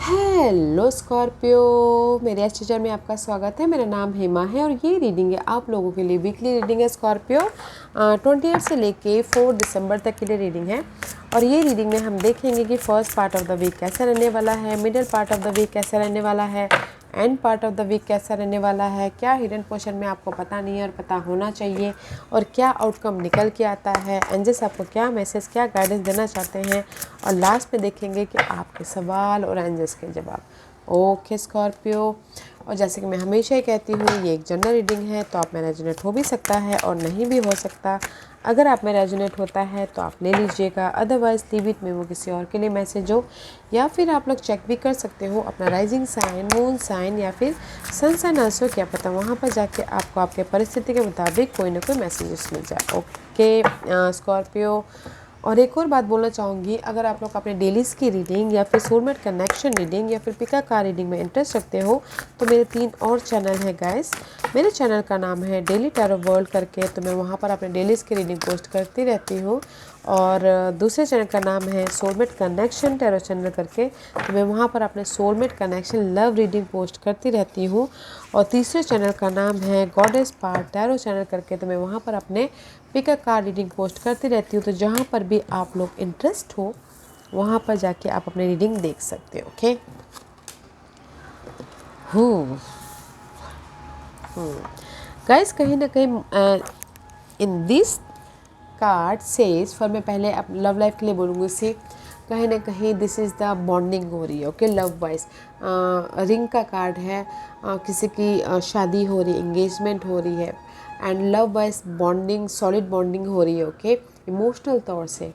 Hello Scorpio, मेरे इस channel में आपका स्वागत है। मेरा नाम हेमा है और ये रीडिंग है आप लोगों के लिए। वीकली रीडिंग है स्कॉर्पियो। 28 से लेके 4 दिसंबर तक के लिए रीडिंग है। और ये रीडिंग में हम देखेंगे कि first part of the week कैसा रहने वाला है, middle part of the week कैसा रहने वाला है, end part of the week कैसा रहने वाला है, क्या हिडन पोर्शन में आपको पता नहीं है और पता होना चाहिए, और क्या आउटकम निकल के आता है, एंजल्स आपको क्या मैसेज, क्या गाइडेंस देना चाहते हैं, और लास्ट में देखेंगे कि आपके सवाल और एंजल्स के जवाब। ओके स्कॉर्पियो, और जैसे कि मैं हमेशा ही कहती हूँ, ये एक जनरल रीडिंग है, तो आप में रेजोनेट हो भी सकता है और नहीं भी हो सकता। अगर आप में रेजोनेट होता है तो आप ले लीजिएगा, अदरवाइज लीव इट में, वो किसी और के लिए मैसेज हो। या फिर आप लोग चेक भी कर सकते हो अपना राइजिंग साइन, मून साइन या फिर सन साइन आंसर, क्या पता वहाँ पर जाके आपको आपके परिस्थिति के मुताबिक कोई ना कोई मैसेजेस मिल जाए। ओके स्कॉर्पियो, और एक और बात बोलना चाहूँगी, अगर आप लोग अपने डेलीज़ की रीडिंग या फिर सोलमेट कनेक्शन रीडिंग या फिर पिका कार रीडिंग में इंटरेस्ट रखते हो तो मेरे 3 और चैनल हैं गाइस। मेरे चैनल का नाम है डेली टैरो वर्ल्ड करके, तो मैं वहाँ पर अपने डेलीज़ की रीडिंग पोस्ट करती रहती हूँ। और दूसरे चैनल का नाम है सोलमेट कनेक्शन टैरो चैनल करके, तो मैं वहाँ पर अपने soulmate connection love reading post करती रहती हूँ। और तीसरे चैनल का नाम है गॉडेस पार्ट टैरो चैनल करके, तो मैं वहाँ पर अपने pick a card reading post करती रहती हूँ। तो जहाँ पर भी आप लोग इंटरेस्ट हो वहाँ पर जाके आप अपनी रीडिंग देख सकते हो। ओके गाइस, कहीं ना कहीं in this card says for, मैं पहले अब लव लाइफ के लिए बोलूँगी इससे, कहीं ना कहीं दिस इज़ द बॉन्डिंग हो रही है। ओके, लव वाइज रिंग का कार्ड है, किसी की शादी हो रही है, इंगेजमेंट हो रही है, and love wise bonding, solid bonding हो रही है। ओके, इमोशनल तौर से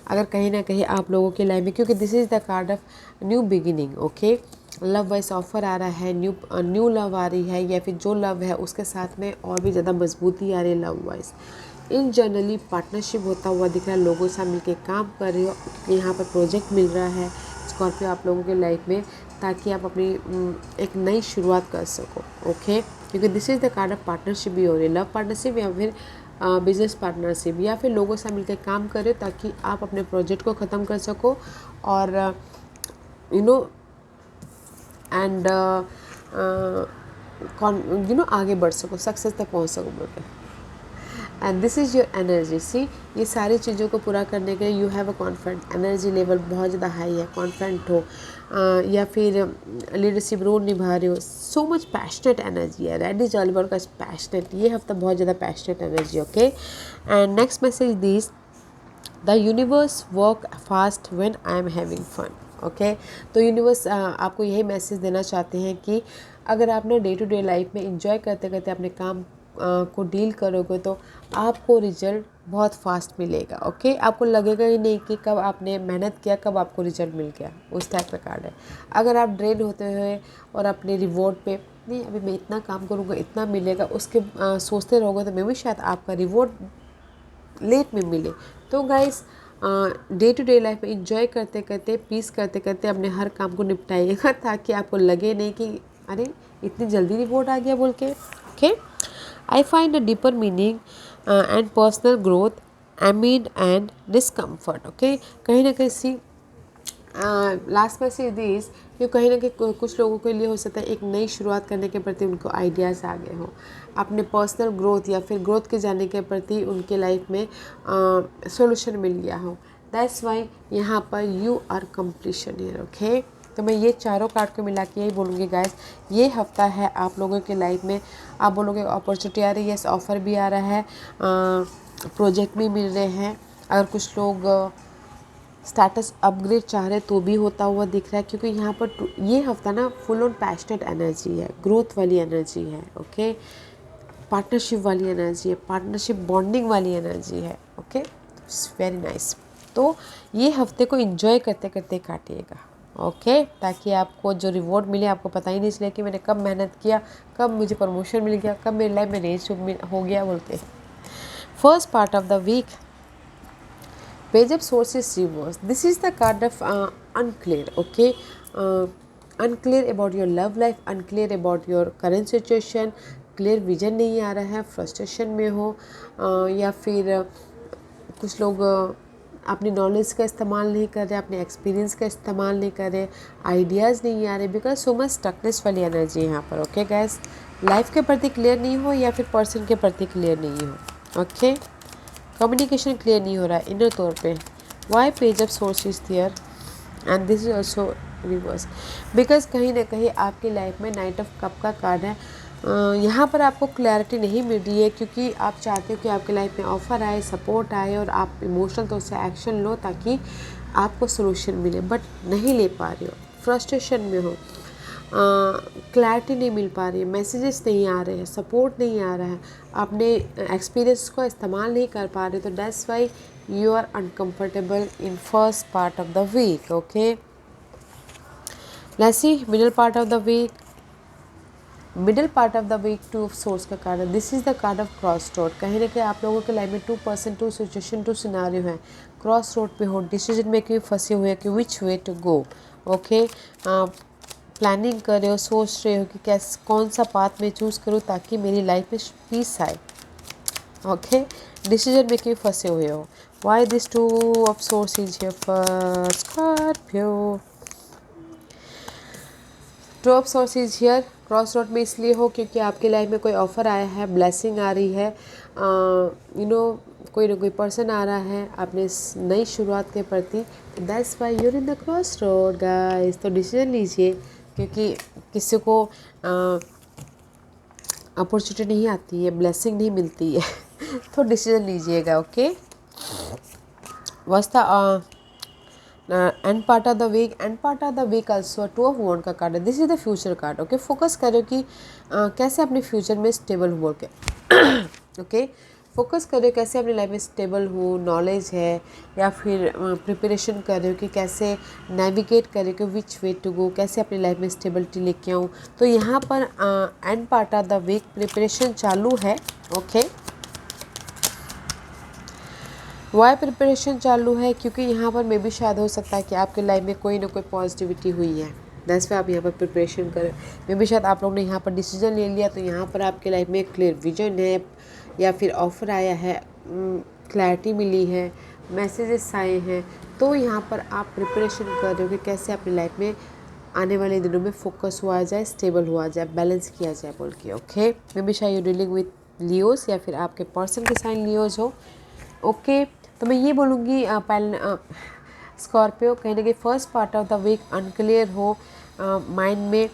अगर कहीं ना कहीं आप लोगों की लाइफ में, क्योंकि this is the card of new beginning. Okay, love wise offer आ रहा है, न्यू लव आ रही है, या फिर जो लव है उसके साथ में और भी ज़्यादा मजबूती आ रही है लव वाइज। इन जनरली पार्टनरशिप होता हुआ दिख रहा है, लोगों से मिलकर काम कर रहे हो, यहाँ पर प्रोजेक्ट मिल रहा है स्कॉर्पियो आप लोगों के लाइफ में, ताकि आप अपनी एक नई शुरुआत कर सको। ओके, क्योंकि this is the card of partnership भी हो रही है, लव पार्टनरशिप या फिर बिजनेस पार्टनरशिप, या फिर लोगों से मिलकर काम करें ताकि आप अपने प्रोजेक्ट को ख़त्म कर सको और यू नो एंड आगे बढ़ सको, सक्सेस तक पहुंच सको बोलते हैं। And this is your energy. See, ये सारी चीज़ों को पूरा करने के लिए you have a confident, energy level बहुत ज़्यादा हाई है, कॉन्फिडेंट हो, या फिर लीडरशिप रोल निभा रहे हो, सो मच पैशनेट एनर्जी है। रेड इज ऑल अबाउट का पैशनेट, ये हफ्ता बहुत ज़्यादा passionate energy. Okay, and next message this, the universe work fast when I am having fun. Okay, तो यूनिवर्स आपको यही मैसेज देना चाहते हैं कि अगर आप ना डे टू डे लाइफ में इंजॉय करते करते अपने काम को डील करोगे तो आपको रिजल्ट बहुत फास्ट मिलेगा। ओके, आपको लगेगा ही नहीं कि कब आपने मेहनत किया, कब आपको रिजल्ट मिल गया, उस टाइप का कार्ड है। अगर आप ड्रेन होते हुए और अपने रिवॉर्ड पे, नहीं अभी मैं इतना काम करूँगा इतना मिलेगा, उसके सोचते रहोगे तो मे भी शायद आपका रिवॉर्ड लेट में मिले। तो guys, day to day life में इंजॉय करते करते, पीस करते करते अपने हर काम को निपटाइएगा, ताकि आपको लगे नहीं कि अरे इतनी जल्दी रिवॉर्ड आ गया बोल के। Okay, I find a deeper meaning and personal growth एमिड and discomfort. Okay, कहीं ना कहीं सी लास्ट में से दिस, कि कहीं ना कहीं कुछ लोगों के लिए हो सकता है एक नई शुरुआत करने के प्रति उनको आइडियाज़ आ गए हों, अपने पर्सनल ग्रोथ या फिर ग्रोथ के जाने के प्रति उनके लाइफ में सॉल्यूशन मिल गया हो। दैट्स वाई यहाँ पर you are completion here. Okay, तो मैं ये चारों कार्ड को मिला के यही बोलूँगी गाइस, ये हफ्ता है आप लोगों के लाइफ में, आप बोलोगे अपॉर्चुनिटी आ रही है, ऑफ़र भी आ रहा है, प्रोजेक्ट भी मिल रहे हैं। अगर कुछ लोग स्टेटस अपग्रेड चाह रहे तो भी होता हुआ दिख रहा है, क्योंकि यहाँ पर ये हफ्ता ना फुल ऑन पैशनेट एनर्जी है, ग्रोथ वाली एनर्जी है। ओके, पार्टनरशिप वाली एनर्जी है, पार्टनरशिप बॉन्डिंग वाली एनर्जी है। Okay, it's very nice. तो ये हफ्ते को एंजॉय करते करते काटिएगा। ओके, ताकि आपको जो रिवॉर्ड मिले आपको पता ही नहीं चले कि मैंने कब मेहनत किया, कब मुझे प्रमोशन मिल गया, कब मेरी लाइफ में रेस हो गया बोलते। First part of the week, page of sources reverse. This is the card of unclear. Okay, unclear about your love life, unclear about your current situation, clear vision नहीं आ रहा है, फ्रस्ट्रेशन में हो, या फिर कुछ लोग अपनी नॉलेज का इस्तेमाल नहीं कर रहे, अपने एक्सपीरियंस का इस्तेमाल नहीं कर रहे, आइडियाज़ नहीं आ रहे, बिकॉज सो मच स्टकनेस वाली एनर्जी है यहाँ पर। ओके गैस, लाइफ के प्रति क्लियर नहीं हो या फिर पर्सन के प्रति क्लियर नहीं हो। ओके, कम्युनिकेशन क्लियर नहीं हो रहा है इनर तौर पे। Why page of source is there and this is also reverse, because कहीं ना कहीं आपकी लाइफ में नाइट ऑफ कप का कार्ड है। यहाँ पर आपको क्लैरिटी नहीं मिल रही है क्योंकि आप चाहते हो कि आपकी लाइफ में ऑफ़र आए, सपोर्ट आए और आप इमोशनल तौर से एक्शन लो ताकि आपको सोल्यूशन मिले, बट नहीं ले पा रहे हो, फ्रस्ट्रेशन में हो, क्लैरिटी नहीं मिल पा रही है, मैसेजेस नहीं आ रहे हैं, सपोर्ट नहीं आ रहा है, आपने एक्सपीरियंस को इस्तेमाल नहीं कर पा रहे, तो that's why you are uncomfortable in first part of the week. Okay, let's see middle part of the week. Middle part of the week two of source का कार्ड है। This is the card of cross road. कहीं ना कहीं आप लोगों के life में 2% 2 situation 2 scenario है, क्रॉस रोड पे हो, डिसीजन मेकिंग फंसे हुए कि which way to go. Okay, planning कर रहे हो, सोच रहे हो कि कैसे कौन सा पाथ में चूज़ करूँ ताकि मेरी लाइफ में पीस आए। ओके, डिसीजन मेकिंग फंसे हुए हो। Why this 2 of source is here for Scorpio. 2 of source is here cross road में इसलिए हो क्योंकि आपकी लाइफ में कोई ऑफ़र आया है, ब्लेसिंग आ रही है, यू नो कोई ना कोई पर्सन आ रहा है अपने नई शुरुआत के प्रति। That's why you're in the cross road guys. तो डिसीजन लीजिए क्योंकि किसी को अपॉर्चुनिटी नहीं आती है, ब्लेसिंग नहीं मिलती है तो डिसीजन लीजिएगा। ओके, वस्ता and part of the week, and part of the week also 2 of wand का कार्ड है। This is the future card. Okay, focus करो कि कैसे अपने फ्यूचर में स्टेबल हो बोल के। ओके, फोकस करो कैसे अपनी लाइफ में स्टेबल हो, नॉलेज है या फिर प्रिपरेशन कर रहे हो कि कैसे नेविगेट करें कि विच वे टू गो, कैसे अपनी लाइफ में स्टेबिलिटी लेके आऊँ। तो यहाँ पर end part of the week preparation चालू है। ओके, वाई प्रिपरेशन चालू है क्योंकि यहाँ पर मे भी शायद हो सकता है कि आपके लाइफ में कोई ना कोई पॉजिटिविटी हुई है, दैट्स वाई आप यहाँ पर प्रिपरेशन करें। मे भी शायद आप लोग ने यहाँ पर डिसीजन ले लिया तो यहाँ पर आपके लाइफ में क्लियर विजन है या फिर ऑफ़र आया है, क्लैरिटी मिली है, मैसेजेस आए हैं, तो यहाँ पर आप प्रिपरेशन कर रहे हो कि कैसे अपनी लाइफ में आने वाले दिनों में फोकस हुआ जाए, स्टेबल हुआ जाए, बैलेंस किया जाए बोल के। ओके, मे बी शायद यू डीलिंग विथ लियोस या फिर आपके पर्सन के साइन लियोस हो। ओके, तो मैं ये बोलूँगी स्कॉर्पियो कहीं ना कहीं first part of the week unclear हो, माइंड में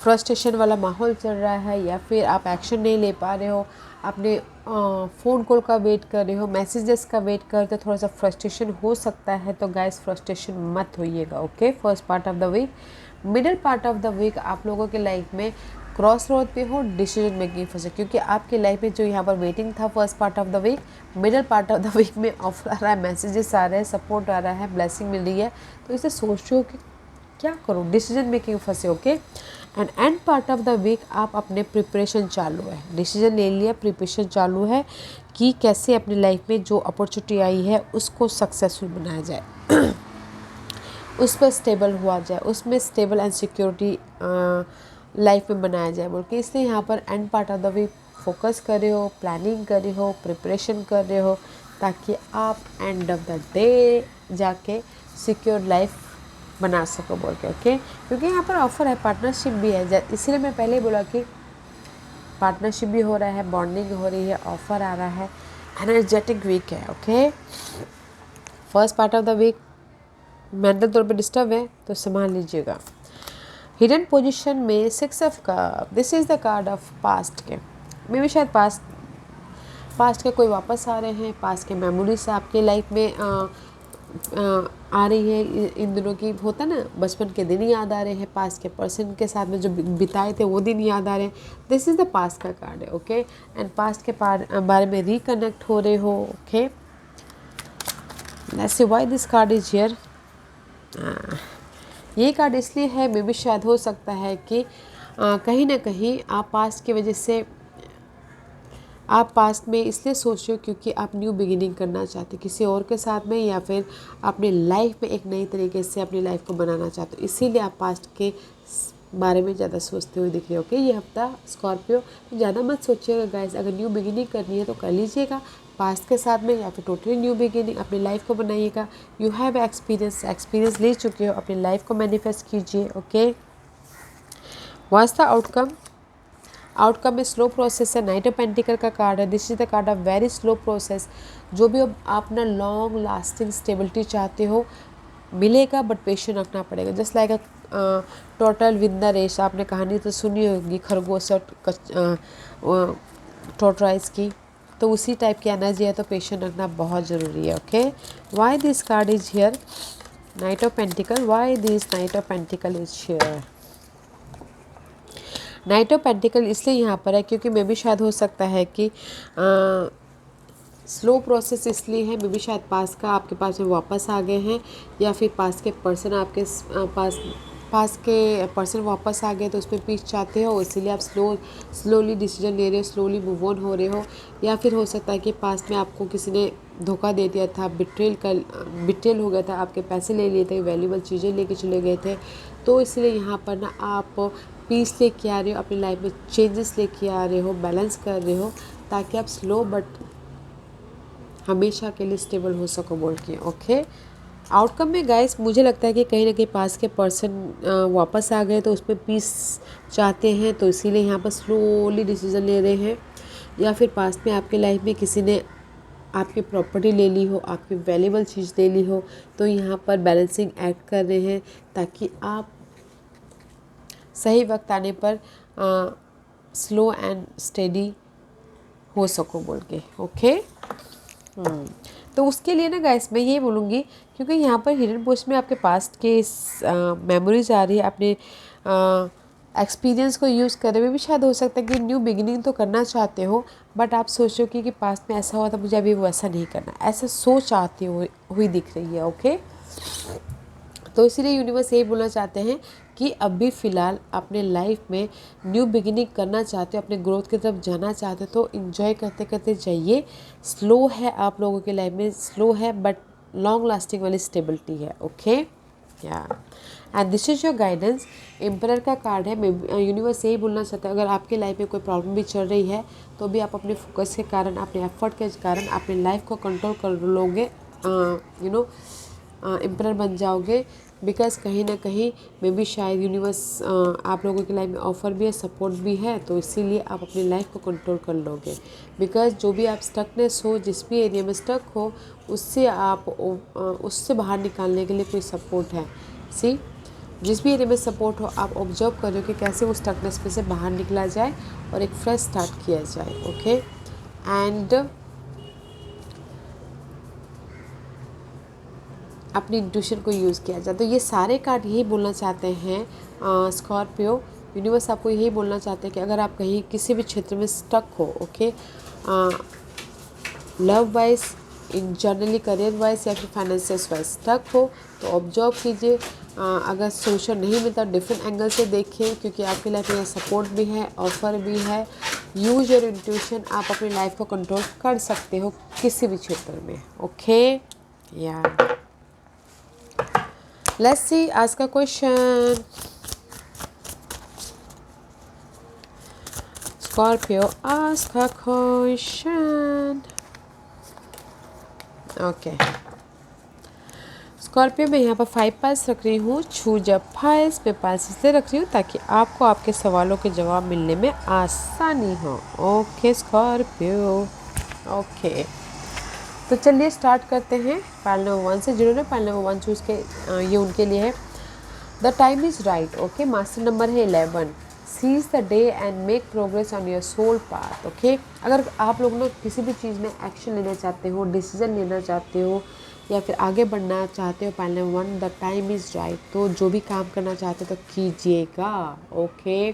फ्रस्ट्रेशन वाला माहौल चल रहा है या फिर आप एक्शन नहीं ले पा रहे हो, अपने फ़ोन कॉल का वेट कर रहे हो, मैसेजेस का वेट कर रहे हो, थोड़ा सा फ्रस्ट्रेशन हो सकता है। तो गाइस फ्रस्ट्रेशन मत होइएगा। Okay, first part of the week. Middle part of the week आप लोगों के लाइफ में क्रॉस रोड पे हो, डिसीजन मेकिंग फंसे क्योंकि आपकी लाइफ में जो यहाँ पर वेटिंग था first part of the week, middle part of the week में ऑफर आ रहा है, मैसेजेस आ रहे हैं, सपोर्ट आ रहा है, ब्लेसिंग मिल रही है, तो इसे सोच रहे हो कि क्या करूँ, डिसीजन मेकिंग फंसे। Okay, end part of the week आप अपने प्रिपरेशन चालू है, डिसीजन ले लिया, प्रिपरेशन चालू है कि कैसे अपनी लाइफ में जो अपॉर्चुनिटी आई है उसको सक्सेसफुल बनाया जाए उस पर स्टेबल हुआ जाए, उसमें स्टेबल एंड सिक्योरिटी लाइफ में बनाया जाए बोल के। इसलिए यहाँ पर end part of the week focus कर रहे हो, प्लानिंग कर रहे हो, प्रिपरेशन कर रहे हो ताकि आप एंड ऑफ द डे जाके सिक्योर लाइफ बना सको बोल के। ओके, क्योंकि यहाँ पर ऑफर है, पार्टनरशिप भी है, इसलिए मैं पहले ही बोला कि पार्टनरशिप भी हो रहा है, बॉन्डिंग हो रही है, ऑफर आ रहा है, एनर्जेटिक वीक है। Okay, first part of the week mental तौर पे डिस्टर्ब है तो संभाल लीजिएगा। हिडन पोजीशन में 6 of cup, this is the card of past के, मे भी शायद पास्ट के कोई वापस आ रहे हैं, पास्ट के मेमोरीज आपके लाइफ में आ रही है इन दिनों की, होता ना बचपन के दिन याद आ रहे हैं, पास्ट के पर्सन के साथ में जो बिताए थे वो दिन याद आ रहे हैं। दिस इज़ द पास्ट का कार्ड है। ओके, एंड पास्ट के बारे में रिकनेक्ट हो रहे हो। Okay, let's C why this card is here. ये कार्ड इसलिए है, मे भी शायद हो सकता है कि कहीं ना कहीं आप पास्ट की वजह से, आप पास्ट में इसलिए सोच रहे हो क्योंकि आप न्यू बिगिनिंग करना चाहते हो किसी और के साथ में, या फिर अपनी लाइफ में एक नई तरीके से अपनी लाइफ को बनाना चाहते हो, इसीलिए आप पास्ट के बारे में ज़्यादा सोचते हुए दिख रहे हो। ओके, ये हफ्ता स्कॉर्पियो ज़्यादा मत सोचिएगा गाइस, अगर न्यू बिगिनिंग करनी है तो कर लीजिएगा, पास्ट के साथ में या फिर टोटली न्यू बिगिनिंग अपनी लाइफ को बनाइएगा। यू हैव एक्सपीरियंस ले चुके हो, अपनी लाइफ को मैनिफेस्ट कीजिए। Okay, what's the outcome? Outcome में स्लो प्रोसेस है, नाइट ऑफ पेंटिकल का कार्ड है। This is the card of very slow process. जो भी आप ना लॉन्ग लास्टिंग स्टेबिलिटी चाहते हो मिलेगा, बट पेशेंट रखना पड़ेगा। Just like a total with the race, आपने कहानी तो सुनी होगी खरगोश और टोटराइज की, तो उसी टाइप की एनर्जी है, तो पेशेंट रखना बहुत ज़रूरी है। Okay, why this card is here? Night of pentacle, why this night of pentacle is here? Night of pentacle इसलिए यहाँ पर है क्योंकि मे भी शायद हो सकता है कि स्लो प्रोसेस इसलिए है, मे भी शायद पास का आपके पास में वापस आ गए हैं, या फिर पास के पर्सन आपके पास के पर्सन वापस आ गए तो उसमें पीस चाहते हो, इसीलिए आप स्लोली डिसीजन ले रहे हो, स्लोली मूव ऑन हो रहे हो। या फिर हो सकता है कि पास में आपको किसी ने धोखा दे दिया था, बिट्रेल हो गया था, आपके पैसे ले लिए थे, वैल्यूबल चीज़ें लेके चले गए थे, तो इसलिए यहाँ पर ना आप पीस लेके आ रहे हो, अपनी लाइफ में चेंजेस लेके आ रहे हो, बैलेंस कर रहे हो, ताकि आप स्लो बट हमेशा के लिए स्टेबल हो सको बोल के। ओके, आउटकम में गाइस मुझे लगता है कि कहीं ना कहीं पास के पर्सन वापस आ गए तो उसमें पीस चाहते हैं, तो इसीलिए यहाँ पर स्लोली डिसीजन ले रहे हैं। या फिर पास में आपके लाइफ में किसी ने आपकी प्रॉपर्टी ले ली हो, आपकी वैल्यूबल चीज़ ले ली हो, तो यहाँ पर बैलेंसिंग एक्ट कर रहे हैं ताकि आप सही वक्त आने पर स्लो एंड स्टेडी हो सको बोल के। ओके, तो उसके लिए ना गाइस मैं ये बोलूँगी, क्योंकि यहाँ पर हिडन पोस्ट में आपके पास्ट के मेमोरीज आ रही है, अपने एक्सपीरियंस को यूज़ करे हुए भी शायद हो सकता है कि न्यू बिगिनिंग तो करना चाहते हो, बट आप सोचो कि पास्ट में ऐसा हुआ था, मुझे अभी वैसा नहीं करना, ऐसा सोच आती हुई दिख रही है। ओके, तो इसीलिए यूनिवर्स यही बोलना चाहते हैं कि अभी फ़िलहाल अपने लाइफ में न्यू बिगिनिंग करना चाहते हो, अपने ग्रोथ की तरफ जाना चाहते हो, तो इन्जॉय करते करते जाइए। स्लो है आप लोगों की लाइफ में, स्लो है बट लॉन्ग लास्टिंग वाली स्टेबिलिटी है। ओके, या and this is your guidance. Emperor का कार्ड है। यूनिवर्स यही बोलना चाहता है, अगर आपके लाइफ में कोई प्रॉब्लम भी चल रही है तो भी आप अपने फोकस के कारण, अपने एफर्ट के कारण अपनी लाइफ को कंट्रोल कर लोगे, एम्परर बन जाओगे। बिकॉज कहीं ना कहीं मे बी शायद यूनिवर्स आप लोगों की लाइफ में ऑफर भी है, सपोर्ट भी है, तो इसीलिए आप अपनी लाइफ को कंट्रोल कर लोगे। बिकॉज जो भी आप स्टकनेस हो, जिस भी एरिया में स्टक हो, उससे बाहर निकालने के लिए कोई सपोर्ट है। सी, जिस भी एरिया में सपोर्ट हो, आप ऑब्जर्व करो कि कैसे वो स्टकनेस में से बाहर निकला जाए और एक फ्रेश स्टार्ट किया जाए। ओके, एंड अपनी इंट्यूशन को यूज़ किया जाए। तो ये सारे कार्ड यही बोलना चाहते हैं स्कॉर्पियो। यूनिवर्स आपको यही बोलना चाहते हैं कि अगर आप कहीं किसी भी क्षेत्र में स्टक हो, ओके, लव वाइज, इन जनरली करियर वाइज या फिर फाइनेंशियल वाइज स्टक हो, तो ऑब्जर्व कीजिए। अगर सोल्यूशन नहीं मिलता डिफरेंट एंगल से देखिए, क्योंकि आपकी लाइफ में सपोर्ट भी है, ऑफर भी है। यूज योर इंट्यूशन, आप अपनी लाइफ को कंट्रोल कर सकते हो किसी भी क्षेत्र में। ओके, या let's see, ask a question. Scorpio, ask a question. Okay. Scorpio में यहाँ पर 5 पाइल्स रख रही हूँ। चूज पाइल्स पे पाइल्स इसलिए रख रही हूँ ताकि आपको आपके सवालों के जवाब मिलने में आसानी हो। ओके स्कॉर्पियो, ओके, तो चलिए स्टार्ट करते हैं पाइल नंबर 1 से। जिन्होंने पाइल नंबर 1 चूज़ के ये उनके लिए है। The time is right. Okay, master number है 11। Seize the day and make progress on your soul path. Okay, अगर आप लोग ना किसी भी चीज़ में एक्शन लेना चाहते हो, डिसीजन लेना चाहते हो या फिर आगे बढ़ना चाहते हो, pile number 1 the time is right, तो जो भी काम करना चाहते हो तो कीजिएगा। Okay,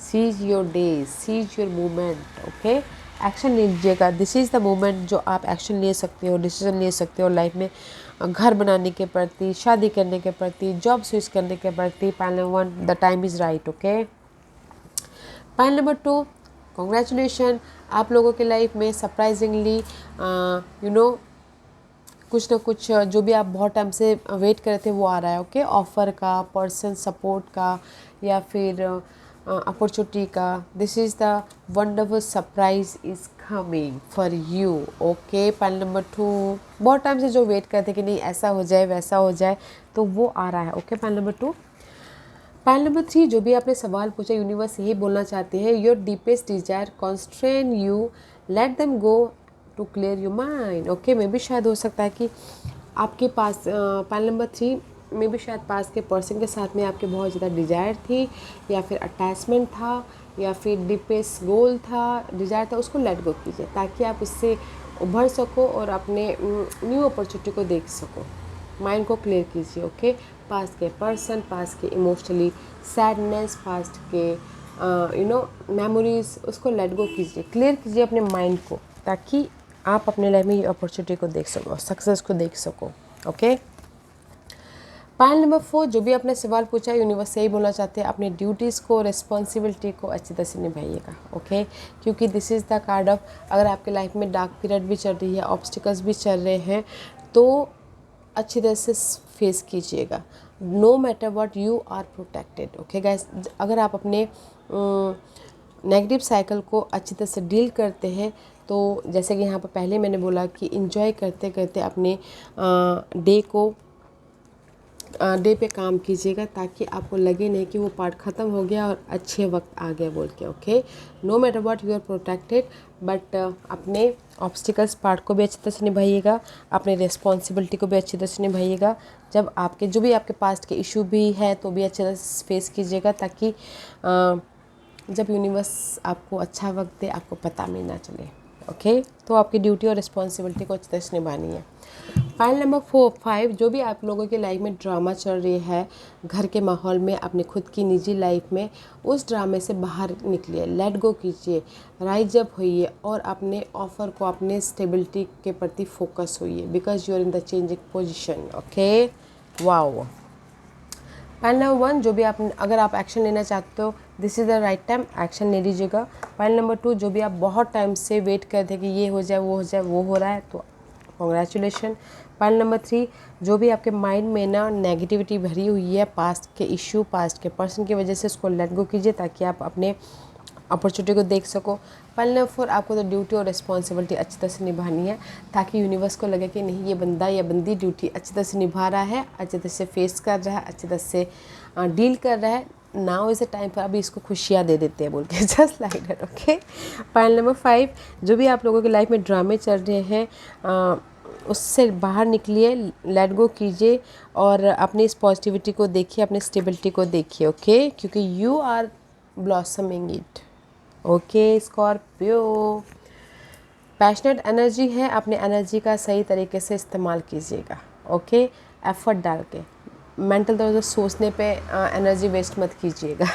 sees your day, sees your moment. Okay, action लीजिएगा। दिस इज़ द मोमेंट जो आप एक्शन ले सकते हो, डिसीजन ले सकते हो लाइफ में, घर बनाने के प्रति, शादी करने के प्रति, जॉब स्विच करने के प्रति। Pile number 1 the time is right. Okay, pile number 2 congratulation, आप लोगों के लाइफ में सरप्राइजिंगली कुछ ना कुछ जो भी आप बहुत टाइम से वेट कर रहे थे वो आ रहा है। ओके, ऑफ़र का, पर्सन सपोर्ट का या फिर अपॉर्चुनिटी का। This is the wonderful surprise is coming for you. Okay, pile number 2, बहुत टाइम से जो वेट करते कि नहीं ऐसा हो जाए वैसा हो जाए, तो वो आ रहा है। Okay, pile number 2। Pile number 3, जो भी आपने सवाल पूछा, यूनिवर्स यही बोलना चाहते हैं, your deepest desire constrain you, let them go to clear your mind. Okay, मे भी शायद हो सकता है कि आपके पास पाइल नंबर 3 में भी शायद पास के पर्सन के साथ में आपके बहुत ज़्यादा डिजायर थी, या फिर अटैचमेंट था, या फिर डीपेस्ट गोल था, डिजायर था, उसको लेट गो कीजिए ताकि आप उससे उभर सको और अपने न्यू अपॉर्चुनिटी को देख सको। माइंड को क्लियर कीजिए। ओके, पास्ट के पर्सन, पास्ट के इमोशनली सैडनेस, पास्ट के मेमोरीज, उसको लेट गो कीजिए, क्लियर कीजिए अपने माइंड को, ताकि आप अपने लाइफ में ये अपॉर्चुनिटी को देख सको, सक्सेस को देख सको। ओके, पाइल नंबर 4, जो भी आपने सवाल पूछा, यूनिवर्स यही बोलना चाहते हैं, अपने ड्यूटीज़ को, रिस्पॉन्सिबिलिटी को अच्छी तरह से निभाइएगा। ओके, क्योंकि this is the card of, अगर आपके लाइफ में डार्क पीरियड भी चल रही है, ऑब्स्टिकल्स भी चल रहे हैं, तो अच्छी तरह से फेस कीजिएगा। No matter what, you are protected. Okay guys, अगर आप अपने नेगेटिव साइकिल को अच्छी तरह से डील करते हैं, तो जैसे कि यहाँ पर पहले मैंने बोला कि इंजॉय करते करते अपने डे पे काम कीजिएगा, ताकि आपको लगे नहीं कि वो पार्ट ख़त्म हो गया और अच्छे वक्त आ गया बोल के। Okay, no matter what, you are protected, but अपने ऑब्स्टिकल्स पार्ट को भी अच्छी तरह से निभाइएगा, अपने रिस्पॉन्सिबिलिटी को भी अच्छी तरह से निभाइएगा। जब आपके जो भी आपके पास्ट के इशू भी है तो भी अच्छी तरह से फेस कीजिएगा, ताकि जब यूनिवर्स आपको अच्छा वक्त दे आपको पता भी ना चले। ओके, तो आपकी ड्यूटी और रिस्पॉन्सिबिलिटी को अच्छी तरह से निभानी है। फाइल नंबर 5, जो भी आप लोगों की लाइफ में ड्रामा चल रही है, घर के माहौल में, अपनी खुद की निजी लाइफ में, उस ड्रामे से बाहर निकलिए, लेट गो कीजिए, राइज अप होइए और अपने ऑफर को, अपने स्टेबिलिटी के प्रति फोकस होइए, because you are in the changing position. Okay, wow. File number 1, जो भी आप, अगर आप एक्शन लेना चाहते हो, this is the right time, action ले लीजिएगा। फाइल नंबर 2, जो भी आप बहुत टाइम से वेट करते हैं कि ये हो जाए वो हो जाए, वो हो रहा है, तो कॉन्ग्रेचुलेशन। फाइल नंबर 3, जो भी आपके माइंड में ना नेगेटिविटी भरी हुई है, पास्ट के इश्यू, पास्ट के पर्सन की वजह से, उसको लेट गो कीजिए, ताकि आप अपने अपॉर्चुनिटी को देख सको। फाइल नंबर 4, आपको तो ड्यूटी और रिस्पॉन्सिबिलिटी अच्छी तरह से निभानी है, ताकि यूनिवर्स को लगे कि नहीं, ये बंदा या बंदी ड्यूटी अच्छी तरह से निभा रहा है, अच्छी तरह से फेस कर रहा है, अच्छी तरह से डील कर रहा है। नाउ इज़ द टाइम पर अभी इसको खुशियाँ दे देते हैं बोल के, just like that. Okay, file number 5, जो भी आप लोगों की लाइफ में ड्रामे चल रहे हैं, उससे बाहर निकलिए, लेट गो कीजिए और अपनी इस पॉजिटिविटी को देखिए, अपनी स्टेबिलिटी को देखिए। ओके, क्योंकि you are blossoming it. Okay Scorpio, passionate energy है, अपने एनर्जी का सही तरीके से इस्तेमाल कीजिएगा। ओके, एफर्ट डाल के, मेंटल तौर से सोचने पे एनर्जी वेस्ट मत कीजिएगा।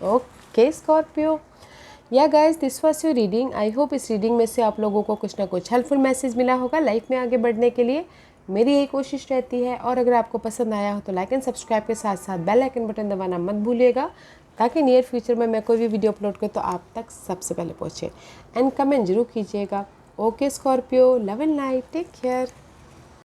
ओके स्कॉर्पियो, या guys, this was your reading. I hope इस रीडिंग में से आप लोगों को कुछ ना कुछ हेल्पफुल मैसेज मिला होगा लाइफ में आगे बढ़ने के लिए। मेरी यही कोशिश रहती है, और अगर आपको पसंद आया हो तो लाइक एंड सब्सक्राइब के साथ साथ बेल आइकन बटन दबाना मत भूलिएगा, ताकि नियर फ्यूचर में मैं कोई भी वीडियो अपलोड करूँ तो आप तक सबसे पहले पहुँचे। एंड कमेंट जरूर कीजिएगा। Okay Scorpio, love and light, take care.